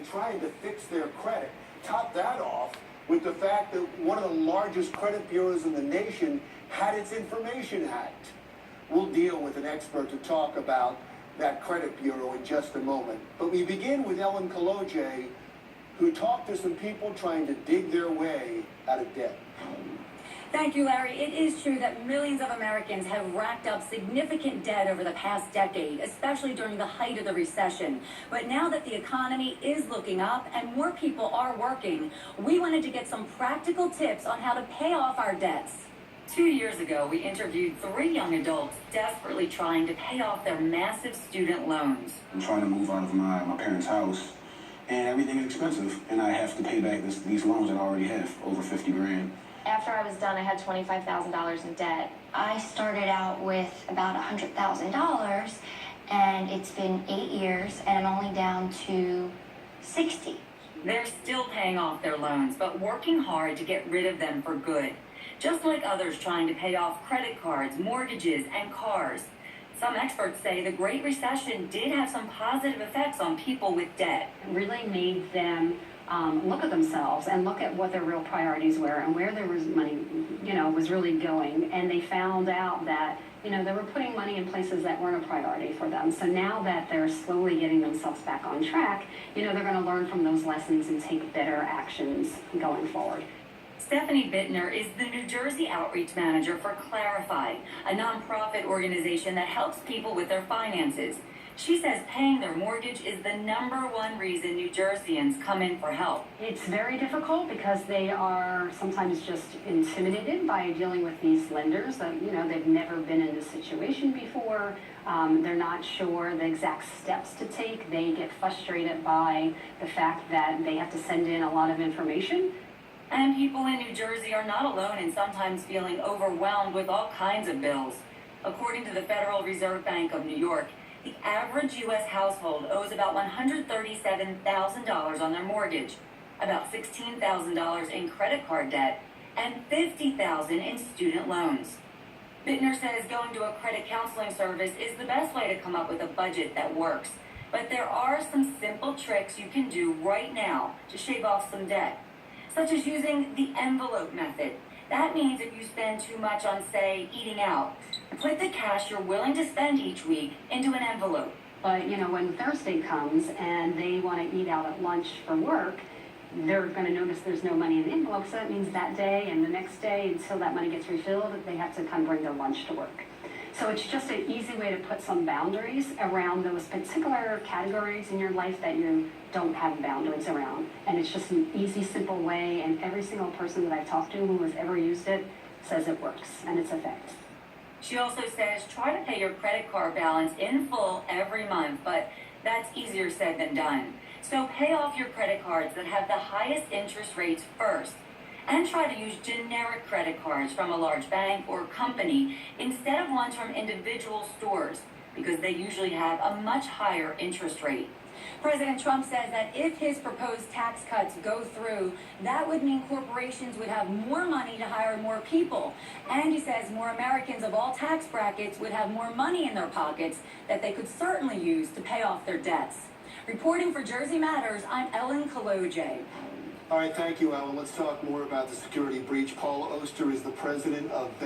and trying to fix their credit. Top that off with the fact that one of the largest credit bureaus in the nation had its information hacked. We'll deal with an expert to talk about that credit bureau in just a moment. But we begin with Ellen Kaloje, who talked to some people trying to dig their way out of debt. Thank you, Larry. It is true that millions of Americans have racked up significant debt over the past decade, especially during the height of the recession. But now that the economy is looking up and more people are working, we wanted to get some practical tips on how to pay off our debts. 2 years ago, we interviewed 3 young adults desperately trying to pay off their massive student loans. I'm trying to move out of my parents' house, and everything is expensive, and I have to pay back these loans that I already have, over 50 grand. After I was done, I had $25,000 in debt. I started out with about $100,000, and it's been 8 years, and I'm only down to 60. They're still paying off their loans, but working hard to get rid of them for good. Just like others trying to pay off credit cards, mortgages, and cars. Some experts say the Great Recession did have some positive effects on people with debt. It really made them look at themselves and look at what their real priorities were and where their money, was really going. And they found out that, they were putting money in places that weren't a priority for them. So now that they're slowly getting themselves back on track, they're going to learn from those lessons and take better actions going forward. Stephanie Bittner is the New Jersey Outreach Manager for Clarify, a nonprofit organization that helps people with their finances. She says paying their mortgage is the #1 reason New Jerseyans come in for help. It's very difficult because they are sometimes just intimidated by dealing with these lenders that, they've never been in this situation before. They're not sure the exact steps to take. They get frustrated by the fact that they have to send in a lot of information. And people in New Jersey are not alone in sometimes feeling overwhelmed with all kinds of bills. According to the Federal Reserve Bank of New York, the average U.S. household owes about $137,000 on their mortgage, about $16,000 in credit card debt, and $50,000 in student loans. Bittner says going to a credit counseling service is the best way to come up with a budget that works. But there are some simple tricks you can do right now to shave off some debt, such as using the envelope method. That means if you spend too much on, say, eating out, put the cash you're willing to spend each week into an envelope. But, when Thursday comes and they want to eat out at lunch for work, they're going to notice there's no money in the envelope, so that means that day and the next day, until that money gets refilled, they have to come bring their lunch to work. So it's just an easy way to put some boundaries around those particular categories in your life that you don't have boundaries around. And it's just an easy, simple way, and every single person that I've talked to who has ever used it says it works and it's effective. She also says try to pay your credit card balance in full every month, but that's easier said than done. So pay off your credit cards that have the highest interest rates first. And try to use generic credit cards from a large bank or company instead of ones from individual stores, because they usually have a much higher interest rate. President Trump says that if his proposed tax cuts go through, that would mean corporations would have more money to hire more people. And he says more Americans of all tax brackets would have more money in their pockets that they could certainly use to pay off their debts. Reporting for Jersey Matters, I'm Ellen Kaloje. All right, thank you, Ellen. Let's talk more about the security breach. Paul Oster is the president of